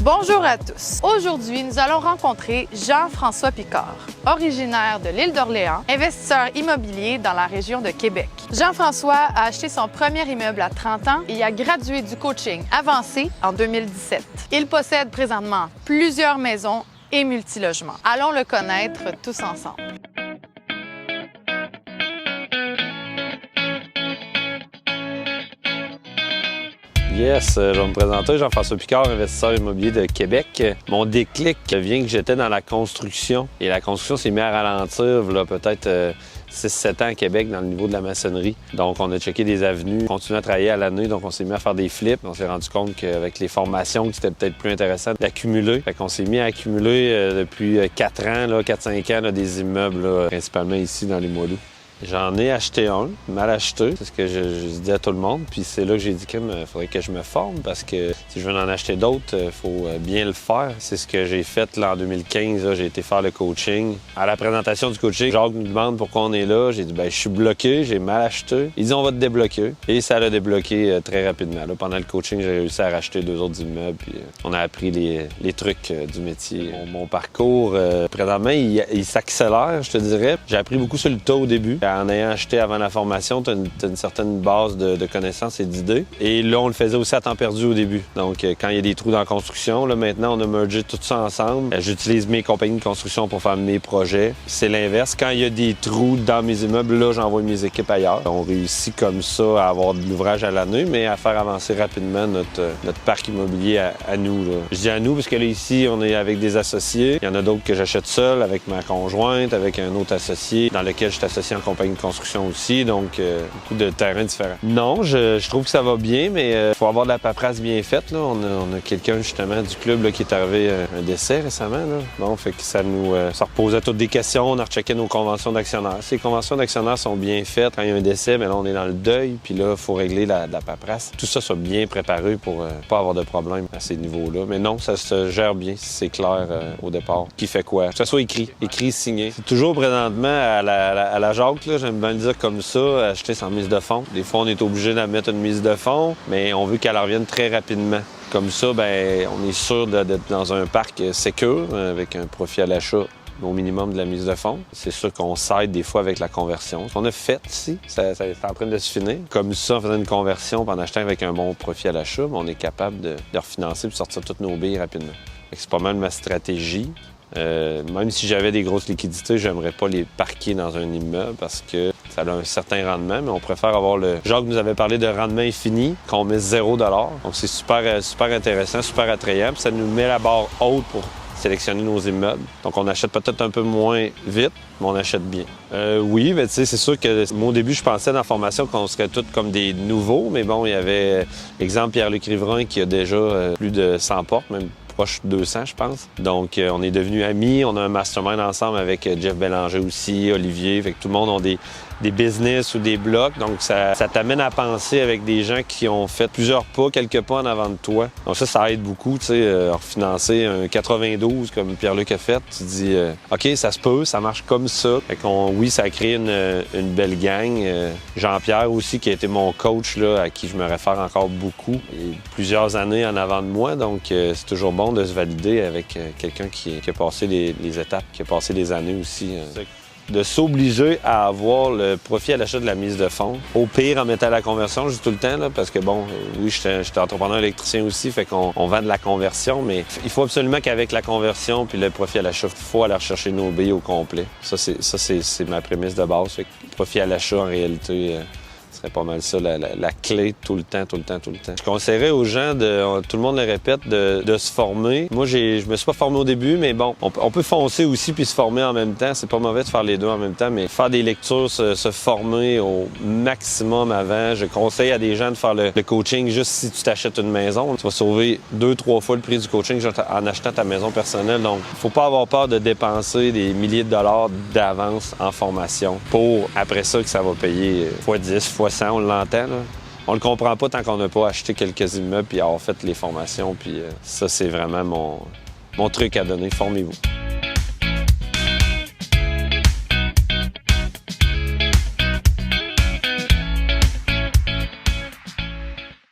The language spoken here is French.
Bonjour à tous. Aujourd'hui, nous allons rencontrer Jean-François Picard, originaire de l'île d'Orléans, investisseur immobilier dans la région de Québec. Jean-François a acheté son premier immeuble à 30 ans et a gradué du coaching avancé en 2017. Il possède présentement plusieurs maisons et multilogements. Allons le connaître tous ensemble. Yes, je vais me présenter, Jean-François Picard, investisseur immobilier de Québec. Mon déclic vient que j'étais dans la construction et la construction s'est mise à ralentir peut-être 6-7 ans à Québec dans le niveau de la maçonnerie. Donc, on a checké des avenues, continué à travailler à l'année, donc on s'est mis à faire des flips. On s'est rendu compte qu'avec les formations, c'était peut-être plus intéressant d'accumuler. Fait qu'on s'est mis à accumuler depuis 4 ans, 4-5 ans, des immeubles, principalement ici dans les Moilous. J'en ai acheté un, mal acheté, c'est ce que je dis à tout le monde. Puis c'est là que j'ai dit qu'il faudrait que je me forme parce que si je veux en acheter d'autres, il faut bien le faire. C'est ce que j'ai fait là, en 2015. J'ai été faire le coaching. À la présentation du coaching, Jacques me demande pourquoi on est là. J'ai dit, je suis bloqué, j'ai mal acheté. Il dit, on va te débloquer. Et ça l'a débloqué très rapidement. Là, pendant le coaching, j'ai réussi à racheter 2 autres immeubles. Puis on a appris les trucs du métier. Mon parcours, présentement, il s'accélère, je te dirais. J'ai appris beaucoup sur le tas au début. En ayant acheté avant la formation, tu as une certaine base de connaissances et d'idées. Et là, on le faisait aussi à temps perdu au début. Donc, quand il y a des trous dans la construction, là, maintenant, on a mergé tout ça ensemble. J'utilise mes compagnies de construction pour faire mes projets. C'est l'inverse. Quand il y a des trous dans mes immeubles, là, j'envoie mes équipes ailleurs. On réussit comme ça à avoir de l'ouvrage à l'année, mais à faire avancer rapidement notre parc immobilier à nous. Là. Je dis à nous parce que là, ici, on est avec des associés. Il y en a d'autres que j'achète seul, avec ma conjointe, avec un autre associé, dans lequel je suis associé en compagnie de construction aussi, donc beaucoup de terrains différents. Non, je trouve que ça va bien, mais il faut avoir de la paperasse bien faite. Là. On a quelqu'un justement du club là, qui est arrivé un décès récemment. Là. Bon, fait que ça reposait toutes des questions, on a rechecké nos conventions d'actionnaires. Ces conventions d'actionnaires sont bien faites. Quand il y a un décès, mais là, on est dans le deuil, puis là, il faut régler la paperasse. Tout ça soit bien préparé pour pas avoir de problème à ces niveaux-là. Mais non, ça se gère bien si c'est clair au départ. Qui fait quoi? Que ça soit écrit, signé. C'est toujours présentement à la Jacques, là, j'aime bien le dire comme ça, acheter sans mise de fonds. Des fois, on est obligé de mettre une mise de fonds, mais on veut qu'elle revienne très rapidement. Comme ça, on est sûr d'être dans un parc sécure, avec un profit à l'achat au minimum de la mise de fonds. C'est sûr qu'on s'aide des fois avec la conversion. Ce qu'on a fait ici, c'est en train de se finir. Comme ça, en faisant une conversion, puis en achetant avec un bon profit à l'achat, on est capable de refinancer et de sortir toutes nos billes rapidement. C'est pas mal ma stratégie. Même si j'avais des grosses liquidités, j'aimerais pas les parquer dans un immeuble parce que ça a un certain rendement, mais on préfère avoir Jacques nous avait parlé de rendement infini, qu'on met 0 $. Donc c'est super intéressant, super attrayant, puis ça nous met la barre haute pour sélectionner nos immeubles. Donc on achète peut-être un peu moins vite, mais on achète bien. Oui, mais tu sais, c'est sûr que moi au début, je pensais dans la formation qu'on serait tous comme des nouveaux, mais bon, il y avait, exemple, Pierre-Luc Riverain qui a déjà plus de 100 portes, même proche de 200, je pense. Donc, on est devenus amis. On a un mastermind ensemble avec Jeff Bélanger aussi, Olivier. Fait que tout le monde a des business ou des blocs. Donc, ça t'amène à penser avec des gens qui ont fait plusieurs pas, quelques pas en avant de toi. Donc ça aide beaucoup, tu sais, à refinancer un 92 comme Pierre-Luc a fait. Tu te dis, OK, ça se peut, ça marche comme ça. Fait oui, ça a créé une belle gang. Jean-Pierre aussi, qui a été mon coach, là, à qui je me réfère encore beaucoup. Il y a plusieurs années en avant de moi. Donc, c'est toujours bon de se valider avec quelqu'un qui a passé les étapes, qui a passé des années aussi. De s'obliger à avoir le profit à l'achat de la mise de fonds. Au pire, en mettant la conversion, je dis tout le temps, là, parce que bon, oui, j'étais entrepreneur électricien aussi, fait qu'on vend de la conversion, mais il faut absolument qu'avec la conversion puis le profit à l'achat, il faut aller rechercher nos billes au complet. Ça, c'est ma prémisse de base. Fait que le profit à l'achat, en réalité, serait pas mal ça, la clé tout le temps. Je conseillerais aux gens, tout le monde le répète, de se former. Moi, je me suis pas formé au début, mais bon, on peut foncer aussi puis se former en même temps. C'est pas mauvais de faire les deux en même temps, mais faire des lectures, se former au maximum avant. Je conseille à des gens de faire le coaching juste si tu t'achètes une maison. Tu vas sauver 2-3 fois le prix du coaching en achetant ta maison personnelle. Donc, faut pas avoir peur de dépenser des milliers de dollars d'avance en formation pour, après ça, que ça va payer x10, x100, on l'entend, là. On le comprend pas tant qu'on n'a pas acheté quelques immeubles puis avoir fait les formations. Puis ça, c'est vraiment mon truc à donner. Formez-vous.